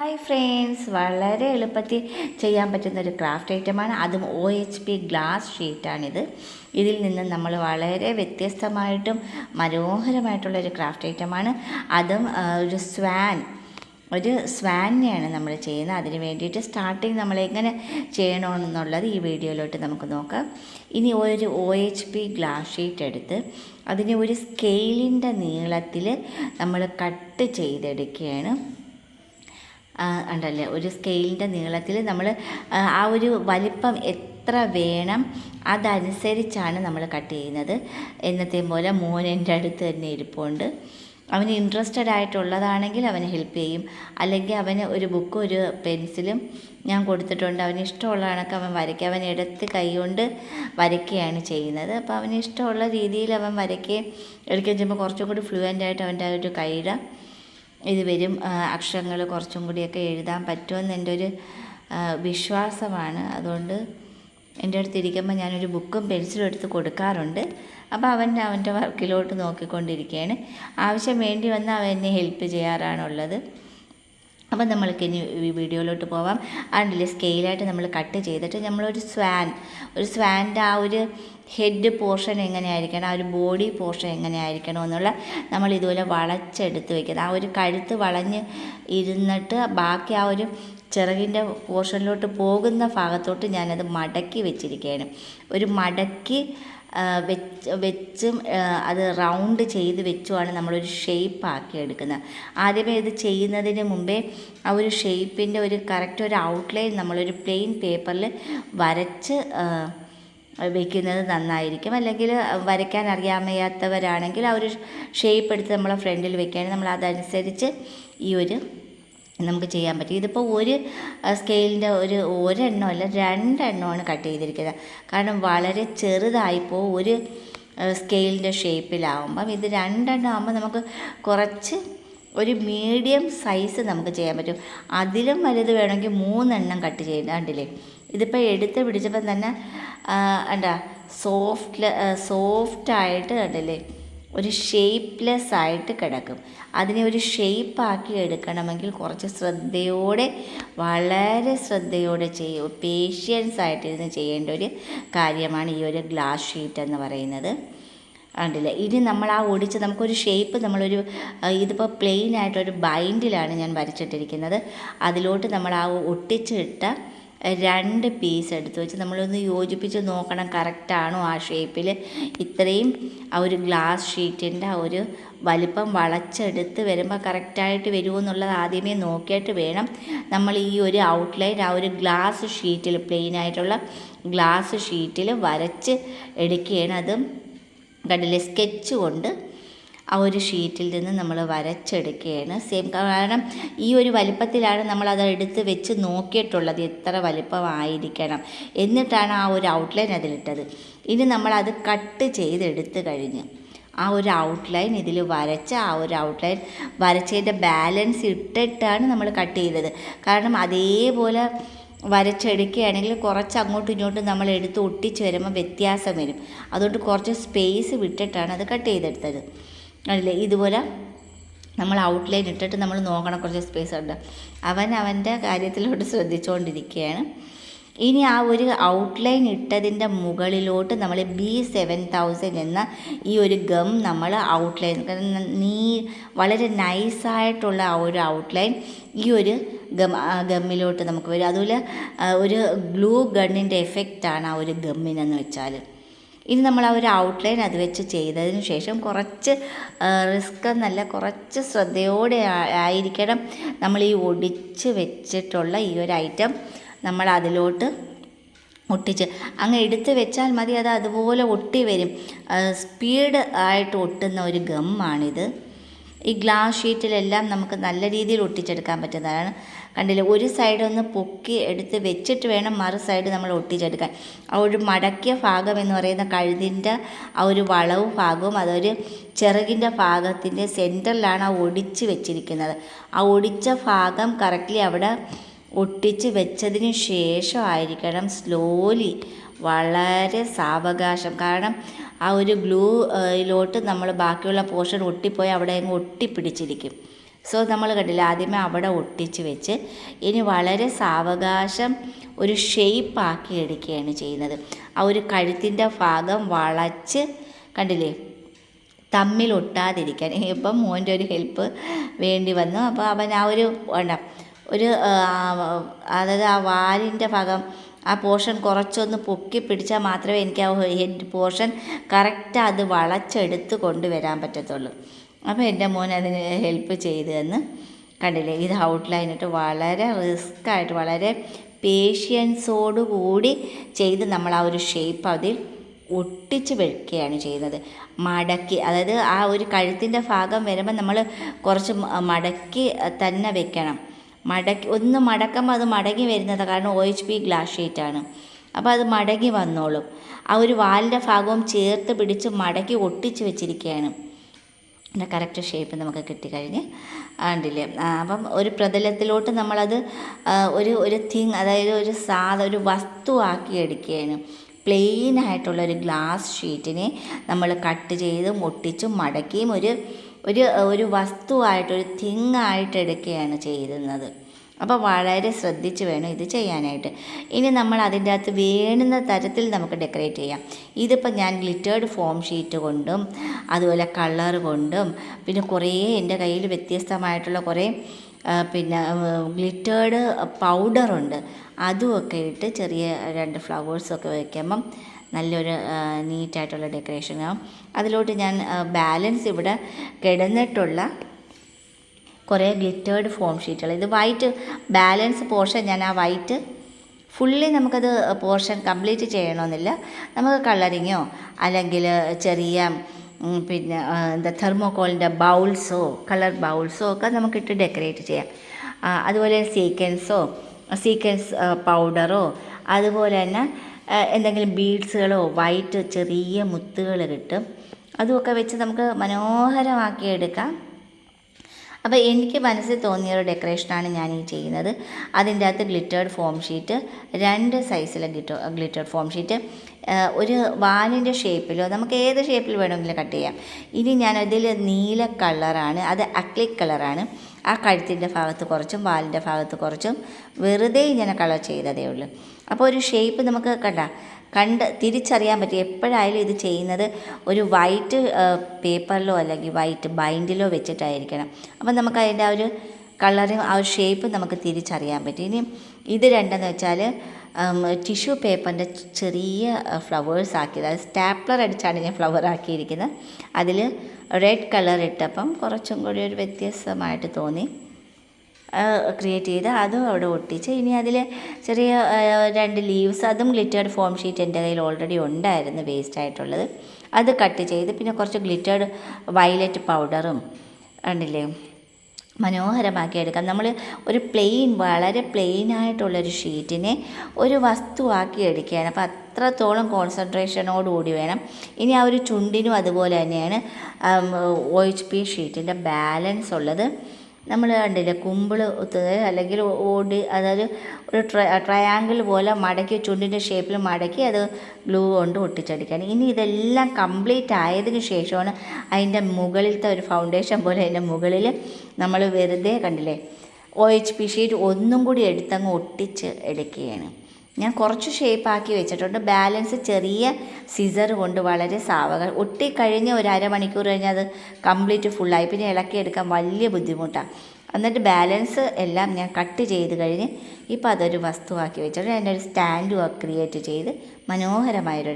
Hi friends, വളരെ എളുപ്പത്തിൽ ചെയ്യാൻ പറ്റുന്ന ഒരു ക്രാഫ്റ്റ് ഐറ്റമാണ്. അതും OHP ഗ്ലാസ് ഷീറ്റാണിത്. ഇതിൽ നിന്ന് നമ്മൾ വളരെ വ്യത്യസ്തമായിട്ടും മനോഹരമായിട്ടുള്ളൊരു ക്രാഫ്റ്റ് ഐറ്റമാണ്. അതും ഒരു സ്വാനെയാണ് നമ്മൾ ചെയ്യുന്നത്. അതിന് വേണ്ടിയിട്ട് സ്റ്റാർട്ടിങ് നമ്മൾ എങ്ങനെ ചെയ്യണമെന്നുള്ളത് ഈ വീഡിയോയിലോട്ട് നമുക്ക് നോക്കാം. ഇനി ഒരു OHP ഗ്ലാസ് ഷീറ്റ് എടുത്ത് അതിനെ ഒരു സ്കെയിലിൻ്റെ നീളത്തിൽ നമ്മൾ കട്ട് ചെയ്തെടുക്കുകയാണ്. ഉണ്ടല്ലേ, ഒരു സ്കെയിലിൻ്റെ നീളത്തിൽ നമ്മൾ ആ ഒരു വലിപ്പം എത്ര വേണം അതനുസരിച്ചാണ് നമ്മൾ കട്ട് ചെയ്യുന്നത്. എന്നത്തെയും പോലെ മോൻ എൻ്റെ അടുത്ത് തന്നെ ഇരിപ്പുണ്ട്. അവന് ഇൻട്രസ്റ്റഡ് ആയിട്ടുള്ളതാണെങ്കിൽ അവന് ഹെൽപ്പ് ചെയ്യും, അല്ലെങ്കിൽ അവന് ഒരു ബുക്കും ഒരു പെൻസിലും ഞാൻ കൊടുത്തിട്ടുണ്ട്. അവന് ഇഷ്ടമുള്ള കണക്ക് അവൻ വരയ്ക്കുക. അവൻ ഇടത്ത് കൈ കൊണ്ട് വരയ്ക്കുകയാണ് ചെയ്യുന്നത്. അപ്പോൾ അവന് ഇഷ്ടമുള്ള രീതിയിൽ അവൻ വരയ്ക്കുകയും എടുക്കുകയും ചെയ്യുമ്പോൾ കുറച്ചും കൂടി ഫ്ലുവൻ്റായിട്ട് അവൻ്റെ ആ ഒരു കൈയുടെ ഇത് വരും. അക്ഷരങ്ങൾ കുറച്ചും കൂടിയൊക്കെ എഴുതാൻ പറ്റുമെന്ന് എൻ്റെ ഒരു വിശ്വാസമാണ്. അതുകൊണ്ട് എൻ്റെ അടുത്ത് ഇരിക്കുമ്പോൾ ഞാനൊരു ബുക്കും പെൻസിലും എടുത്ത് കൊടുക്കാറുണ്ട്. അപ്പോൾ അവൻ്റെ വർക്കിലോട്ട് നോക്കിക്കൊണ്ടിരിക്കുകയാണ്. ആവശ്യം വേണ്ടി വന്നാൽ അവൻ എന്നെ ഹെൽപ്പ് ചെയ്യാറാണുള്ളത്. അപ്പം നമ്മൾക്ക് ഇനി വീഡിയോയിലോട്ട് പോവാം. അതിൻ്റെ സ്കെയിലായിട്ട് നമ്മൾ കട്ട് ചെയ്തിട്ട് നമ്മളൊരു സ്വാൻ്റെ ആ ഒരു ഹെഡ് പോർഷൻ എങ്ങനെയായിരിക്കണം, ആ ഒരു ബോഡി പോർഷൻ എങ്ങനെയായിരിക്കണം എന്നുള്ള നമ്മൾ ഇതുപോലെ വളച്ചെടുത്ത് വയ്ക്കുന്നത്. ആ ഒരു കഴുത്ത് വളഞ്ഞ് ഇരുന്നിട്ട് ബാക്കി ആ ഒരു ചിറകിൻ്റെ പോർഷനിലോട്ട് പോകുന്ന ഭാഗത്തോട്ട് ഞാനത് മടക്കി വെച്ചിരിക്കുകയാണ്. ഒരു മടക്കി വെച്ചും അത് റൗണ്ട് ചെയ്ത് വെച്ചുമാണ് നമ്മളൊരു ഷേപ്പ് ആക്കി എടുക്കുന്നത്. ആദ്യമേ ഇത് ചെയ്യുന്നതിന് മുമ്പേ ആ ഒരു ഷേപ്പിൻ്റെ ഒരു കറക്റ്റ് ഒരു ഔട്ട്ലൈൻ നമ്മളൊരു പ്ലെയിൻ പേപ്പറിൽ വരച്ച് വയ്ക്കുന്നത് നന്നായിരിക്കും. അല്ലെങ്കിൽ വരയ്ക്കാൻ അറിയാൻ വയ്യാത്തവരാണെങ്കിൽ ആ ഒരു ഷേപ്പ് എടുത്ത് നമ്മളെ ഫ്രണ്ടിൽ വെക്കുകയാണെങ്കിൽ നമ്മൾ അതനുസരിച്ച് ഈ ഒരു നമുക്ക് ചെയ്യാൻ പറ്റും. ഇതിപ്പോൾ ഒരു സ്കെയിലിൻ്റെ ഒരെണ്ണമല്ല 2 എണ്ണമാണ് കട്ട് ചെയ്തിരിക്കുന്നത്. കാരണം വളരെ ചെറുതായിപ്പോൾ ഒരു സ്കെയിലിൻ്റെ ഷേപ്പിലാവുമ്പം ഇത് 2 എണ്ണം ആകുമ്പോൾ നമുക്ക് കുറച്ച് ഒരു മീഡിയം സൈസ് നമുക്ക് ചെയ്യാൻ പറ്റും. അതിലും വലുത് വേണമെങ്കിൽ 3 എണ്ണം കട്ട് ചെയ്യുന്നത് കണ്ടില്ലേ. ഇതിപ്പോൾ എടുത്ത് പിടിച്ചപ്പം തന്നെ സോഫ്റ്റായിട്ട് കണ്ടില്ലേ, ഒരു ഷേപ്പ്ലെസ് ആയിട്ട് കിടക്കും. അതിനെ ഒരു ഷേപ്പാക്കി എടുക്കണമെങ്കിൽ കുറച്ച് വളരെ ശ്രദ്ധയോടെ പേഷ്യൻസ് ആയിട്ടിരുന്ന് ചെയ്യേണ്ട ഒരു കാര്യമാണ് ഈ ഒരു ഗ്ലാസ് ഷീറ്റ് എന്ന് പറയുന്നത്. കണ്ടില്ലേ, ഇനി നമ്മൾ ആ ഒടിച്ച് നമുക്കൊരു ഷേപ്പ് ഇതിപ്പോൾ പ്ലെയിൻ ആയിട്ടൊരു ബൈൻഡിലാണ് ഞാൻ വരച്ചിട്ടിരിക്കുന്നത്. അതിലോട്ട് നമ്മൾ ആ ഒട്ടിച്ചിട്ട 2 പീസ് എടുത്ത് വെച്ച് നമ്മളൊന്ന് യോജിപ്പിച്ച് നോക്കണം കറക്റ്റാണോ ആ ഷേപ്പിൽ. ഇത്രയും ആ ഒരു ഗ്ലാസ് ഷീറ്റിൻ്റെ ആ ഒരു വലിപ്പം വളച്ചെടുത്ത് വരുമ്പോൾ കറക്റ്റായിട്ട് വരുമോ എന്നുള്ളത് ആദ്യമേ നോക്കിയിട്ട് വേണം നമ്മൾ ഈ ഒരു ഔട്ട്ലൈൻ ആ ഒരു ഗ്ലാസ് ഷീറ്റിൽ പ്ലെയിൻ ആയിട്ടുള്ള ഗ്ലാസ് ഷീറ്റിൽ വരച്ച് എടുക്കുകയാണ്. അതും കണ്ടില്ലേ, സ്കെച്ച് കൊണ്ട് ആ ഒരു ഷീറ്റിൽ നിന്ന് നമ്മൾ വരച്ചെടുക്കുകയാണ്. കാരണം ഈ ഒരു വലിപ്പത്തിലാണ് നമ്മളത് എടുത്ത് വെച്ച് നോക്കിയിട്ടുള്ളത്, എത്ര വലിപ്പമായിരിക്കണം എന്നിട്ടാണ് ആ ഒരു ഔട്ട്ലൈൻ അതിലിട്ടത്. ഇനി നമ്മളത് കട്ട് ചെയ്തെടുത്ത് കഴിഞ്ഞ് ആ ഒരു ഔട്ട്ലൈൻ ഇതിൽ വരച്ച് ആ ഒരു ഔട്ട്ലൈൻ വരച്ചതിൻ്റെ ബാലൻസ് ഇട്ടിട്ടാണ് നമ്മൾ കട്ട് ചെയ്തത്. കാരണം അതേപോലെ വരച്ചെടുക്കുകയാണെങ്കിൽ കുറച്ച് അങ്ങോട്ടും ഇങ്ങോട്ടും നമ്മൾ എടുത്ത് ഒട്ടിച്ച് വരുമ്പോൾ വ്യത്യാസം വരും. അതുകൊണ്ട് കുറച്ച് സ്പേസ് വിട്ടിട്ടാണ് അത് കട്ട് ചെയ്തെടുത്തത്. അല്ലേ, ഇതുപോലെ നമ്മൾ ഔട്ട്ലൈൻ ഇട്ടിട്ട് നമ്മൾ നോക്കണം കുറച്ച് സ്പേസ് ഉണ്ട്. അവൻ്റെ കാര്യത്തിലോട്ട് ശ്രദ്ധിച്ചുകൊണ്ടിരിക്കുകയാണ്. ഇനി ആ ഒരു ഔട്ട്ലൈൻ ഇട്ടതിൻ്റെ മുകളിലോട്ട് നമ്മൾ B7000 എന്ന ഈ ഒരു ഗം നമ്മൾ ഔട്ട്ലൈൻ വളരെ നൈസായിട്ടുള്ള ആ ഒരു ഔട്ട്ലൈൻ ഈ ഒരു ഗമ്മിലോട്ട് നമുക്ക് വരും. അതുപോലെ ഒരു ഗ്ലൂ ഗണ്ണിൻ്റെ എഫക്റ്റാണ് ആ ഒരു ഗമ്മിനെന്ന് വെച്ചാൽ. ഇനി നമ്മൾ ആ ഒരു ഔട്ട്ലൈൻ അത് വെച്ച് ചെയ്തതിന് ശേഷം കുറച്ച് റിസ്ക് എന്നല്ല, കുറച്ച് ശ്രദ്ധയോടെ ആയിരിക്കണം നമ്മൾ ഈ ഒടിച്ച് വെച്ചിട്ടുള്ള ഈ ഒരു ഐറ്റം നമ്മൾ അതിലോട്ട് ഒട്ടിച്ച് അങ്ങ് എടുത്ത് വെച്ചാൽ മതി. അത് അതുപോലെ ഒട്ടി വരും. സ്പീഡ് ആയിട്ട് ഒട്ടുന്ന ഒരു ഗമ്മാണിത്. ഈ ഗ്ലാസ് ഷീറ്റിലെല്ലാം നമുക്ക് നല്ല രീതിയിൽ ഒട്ടിച്ചെടുക്കാൻ പറ്റുന്നതാണ്. കണ്ടില്ലേ, ഒരു സൈഡ് ഒന്ന് പൊക്കി എടുത്ത് വെച്ചിട്ട് വേണം മറു സൈഡ് നമ്മൾ ഒട്ടിച്ചെടുക്കാൻ. ആ ഒരു മടക്കിയ ഭാഗം എന്ന് പറയുന്ന കഴുതിൻ്റെ ആ ഒരു വളവ് ഭാഗവും അതൊരു ചിറകിൻ്റെ ഭാഗത്തിൻ്റെ സെൻറ്ററിലാണ് ആ ഒടിച്ച് വെച്ചിരിക്കുന്നത്. ആ ഒടിച്ച ഭാഗം കറക്റ്റ്ലി അവിടെ ഒട്ടിച്ച് വെച്ചതിന് ശേഷമായിരിക്കണം സ്ലോലി, വളരെ സാവകാശം. കാരണം ആ ഒരു ഗ്ലൂയിലോട്ട് നമ്മൾ ബാക്കിയുള്ള പോർഷൻ ഒട്ടിപ്പോയി അവിടെ അങ്ങ് ഒട്ടിപ്പിടിച്ചിരിക്കും. സോ നമ്മൾ കണ്ടില്ല, ആദ്യമേ അവിടെ ഒട്ടിച്ച് വെച്ച് ഇനി വളരെ സാവകാശം ഒരു ഷേപ്പാക്കി എടുക്കുകയാണ് ചെയ്യുന്നത്. ആ ഒരു കഴുത്തിൻ്റെ ഭാഗം വളച്ച് കണ്ടില്ലേ തമ്മിലൊട്ടാതിരിക്കാൻ. ഇപ്പം മോൻ്റെ ഒരു ഹെൽപ്പ് വേണ്ടി വന്നു. അപ്പോൾ അവൻ ആ ഒരു അതായത് ആ വാലിൻ്റെ ഭാഗം ആ പോർഷൻ കുറച്ചൊന്ന് പൊക്കി പിടിച്ചാൽ മാത്രമേ എനിക്ക് ആ ഹെഡ് പോർഷൻ കറക്റ്റ് അത് വളച്ചെടുത്ത് കൊണ്ടുവരാൻ പറ്റത്തുള്ളൂ. അപ്പോൾ എൻ്റെ മോൻ അതിന് ഹെൽപ്പ് ചെയ്ത് തന്ന് കണ്ടില്ലേ. ഇത് ഔട്ട്ലൈനിട്ട് വളരെ റിസ്ക്കായിട്ട് വളരെ പേഷ്യൻസോടുകൂടി ചെയ്ത് നമ്മൾ ആ ഒരു ഷേപ്പ് അതിൽ ഒട്ടിച്ച് വെക്കുകയാണ് ചെയ്യുന്നത്. മടക്കി, അതായത് ആ ഒരു കഴുത്തിൻ്റെ ഭാഗം വരുമ്പോൾ നമ്മൾ കുറച്ച് മടക്കി തന്നെ വെക്കണം. ഒന്ന് മടക്കുമ്പോൾ അത് മടങ്ങി വരുന്നത്, കാരണം OHP ഗ്ലാസ് ഷീറ്റാണ്. അപ്പോൾ അത് മടങ്ങി വന്നോളും. ആ ഒരു വാലിൻ്റെ ഭാഗവും ചേർത്ത് പിടിച്ച് മടക്കി ഒട്ടിച്ച് വെച്ചിരിക്കുകയാണ്. അതിൻ്റെ കറക്റ്റ് ഷേപ്പ് നമുക്ക് കിട്ടിക്കഴിഞ്ഞ് കണ്ടില്ലേ. അപ്പം ഒരു പ്രതലത്തിലോട്ട് നമ്മളത് ഒരു തിങ്, അതായത് ഒരു വസ്തു ആക്കി എടുക്കുകയാണ്. പ്ലെയിൻ ആയിട്ടുള്ള ഒരു ഗ്ലാസ് ഷീറ്റിനെ നമ്മൾ കട്ട് ചെയ്തും ഒട്ടിച്ചും മടക്കിയും ഒരു വസ്തുവായിട്ടൊരു തിങ് ആയിട്ട് എടുക്കുകയാണ് ചെയ്യുന്നത്. അപ്പോൾ വളരെ ശ്രദ്ധിച്ച് വേണം ഇത് ചെയ്യാനായിട്ട്. ഇനി നമ്മൾ അതിൻ്റെ അകത്ത് വേണ്ടുന്ന തരത്തിൽ നമുക്ക് ഡെക്കറേറ്റ് ചെയ്യാം. ഇതിപ്പോൾ ഞാൻ ഗ്ലിറ്റേർഡ് ഫോം ഷീറ്റ് കൊണ്ടും അതുപോലെ കളർ കൊണ്ടും പിന്നെ കുറേ എൻ്റെ കയ്യിൽ വ്യത്യസ്തമായിട്ടുള്ള കുറേ ഗ്ലിറ്റേർഡ് പൗഡറുണ്ട്, അതുമൊക്കെ ഇട്ട് ചെറിയ 2 ഫ്ലവേഴ്സൊക്കെ വയ്ക്കുമ്പം നല്ലൊരു നീറ്റായിട്ടുള്ള ഡെക്കറേഷനാകും. അതിലോട്ട് ഞാൻ ബാലൻസ് ഇവിടെ കിടന്നിട്ടുള്ള കുറേ ഗ്ലിറ്റേർഡ് ഫോം ഷീറ്റുകൾ, ഇത് വൈറ്റ് ബാലൻസ് പോർഷൻ, ഞാൻ ആ വൈറ്റ് ഫുള്ളി നമുക്കത് പോർഷൻ കംപ്ലീറ്റ് ചെയ്യണമെന്നില്ല. നമുക്ക് കളറിങ്ങോ അല്ലെങ്കിൽ ചെറിയ തെർമോക്കോളിൻ്റെ ബൗൾസോ കളർ ബൗൾസോ ഒക്കെ നമുക്കിട്ട് ഡെക്കറേറ്റ് ചെയ്യാം. അതുപോലെ സീക്വൻസ് പൗഡറോ അതുപോലെ തന്നെ എന്തെങ്കിലും ബീഡ്സുകളോ വൈറ്റ് ചെറിയ മുത്തുകൾ കിട്ടും, അതുമൊക്കെ വെച്ച് നമുക്ക് മനോഹരമാക്കി എടുക്കാം. അപ്പോൾ എനിക്ക് മനസ്സിൽ തോന്നിയൊരു ഡെക്കറേഷനാണ് ഞാൻ ഈ ചെയ്യുന്നത്. അതിൻ്റെ അകത്ത് ഗ്ലിറ്റേർഡ് ഫോം ഷീറ്റ്, 2 സൈസിലെ ഗ്ലിറ്റേർഡ് ഫോം ഷീറ്റ്, ഒരു വാലിൻ്റെ ഷേപ്പിലോ നമുക്ക് ഏത് ഷേപ്പിൽ വേണമെങ്കിലും കട്ട് ചെയ്യാം. ഇനി ഞാനതിൽ നീല കളറാണ്, അത് അക്ലിക് കളറാണ്. ആ കഴുത്തിൻ്റെ ഭാഗത്ത് കുറച്ചും വാലിൻ്റെ ഭാഗത്ത് കുറച്ചും വെറുതെ ഇങ്ങനെ കളർ ചെയ്തതേ ഉള്ളൂ. അപ്പോൾ ഒരു ഷേപ്പ് നമുക്ക് കണ്ട് തിരിച്ചറിയാൻ പറ്റും. എപ്പോഴായാലും ഇത് ചെയ്യുന്നത് ഒരു വൈറ്റ് പേപ്പറിലോ അല്ലെങ്കിൽ വൈറ്റ് ബൈൻഡിലോ വെച്ചിട്ടായിരിക്കണം. അപ്പം നമുക്ക് അതിൻ്റെ ആ ഒരു കളറിങ് ആ ഒരു ഷേപ്പ് നമുക്ക് തിരിച്ചറിയാൻ പറ്റും. ഇനി ഇത് രണ്ടെന്ന് വെച്ചാൽ ടിഷ്യൂ പേപ്പറിൻ്റെ ചെറിയ ഫ്ലവേഴ്സ് ആക്കിയത്, അത് സ്റ്റാപ്ലർ അടിച്ചാണ് ഞാൻ ഫ്ലവർ ആക്കിയിരിക്കുന്നത്. അതിൽ റെഡ് കളർ ഇട്ടപ്പം കുറച്ചും കൂടി ഒരു വ്യത്യസ്തമായിട്ട് തോന്നി, ക്രിയേറ്റ് ചെയ്ത് അതും അവിടെ ഒട്ടിച്ച്. ഇനി അതിൽ ചെറിയ 2 ലീവ്സ്, അതും ഗ്ലിറ്റേർഡ് ഫോം ഷീറ്റ് എൻ്റെ കയ്യിൽ ഓൾറെഡി ഉണ്ടായിരുന്നു വേസ്റ്റ് ആയിട്ടുള്ളത്, അത് കട്ട് ചെയ്ത് പിന്നെ കുറച്ച് ഗ്ലിറ്റേർഡ് വയലറ്റ് പൗഡറും കണ്ടില്ലേ മനോഹരമാക്കി എടുക്കാം. നമ്മൾ ഒരു വളരെ പ്ലെയിനായിട്ടുള്ളൊരു ഷീറ്റിനെ ഒരു വസ്തുവാക്കി എടുക്കുകയാണ്. അപ്പോൾ അത്രത്തോളം കോൺസെൻട്രേഷനോടുകൂടി വേണം. ഇനി ആ ഒരു ചുണ്ടിനും അതുപോലെ തന്നെയാണ് OHP ഷീറ്റിൻ്റെ ബാലൻസ് ഉള്ളത്. നമ്മൾ കണ്ടില്ലേ കുമ്പിൾ അല്ലെങ്കിൽ അതായത് ഒരു ട്രയാങ്കിൾ പോലെ മടക്കി ചുണ്ടിൻ്റെ ഷേപ്പിൽ മടക്കി അത് ഗ്ലൂ കൊണ്ട് ഒട്ടിച്ചടിക്കുകയാണ്. ഇനി ഇതെല്ലാം കംപ്ലീറ്റ് ആയതിനു ശേഷമാണ് അതിൻ്റെ മുകളിലത്തെ ഒരു ഫൗണ്ടേഷൻ പോലെ അതിൻ്റെ മുകളിൽ നമ്മൾ വെറുതെ കണ്ടില്ലേ OHP ഷീറ്റ് ഒന്നും കൂടി എടുത്തങ്ങ് ഒട്ടിച്ച് എടുക്കുകയാണ്. ഞാൻ കുറച്ച് ഷേപ്പാക്കി വെച്ചിട്ടുണ്ട്. ബാലൻസ് ചെറിയ സിസർ കൊണ്ട് വളരെ ഒട്ടിക്കഴിഞ്ഞ് ഒരു അരമണിക്കൂർ കഴിഞ്ഞ് അത് കംപ്ലീറ്റ് ഫുള്ളായി, പിന്നെ ഇളക്കിയെടുക്കാൻ വലിയ ബുദ്ധിമുട്ടാണ്. എന്നിട്ട് ബാലൻസ് എല്ലാം ഞാൻ കട്ട് ചെയ്ത് കഴിഞ്ഞ് ഇപ്പോൾ അതൊരു വസ്തുവാക്കി വെച്ചിട്ട് അതിൻ്റെ ഒരു സ്റ്റാൻഡും ക്രിയേറ്റ് ചെയ്ത് മനോഹരമായൊരു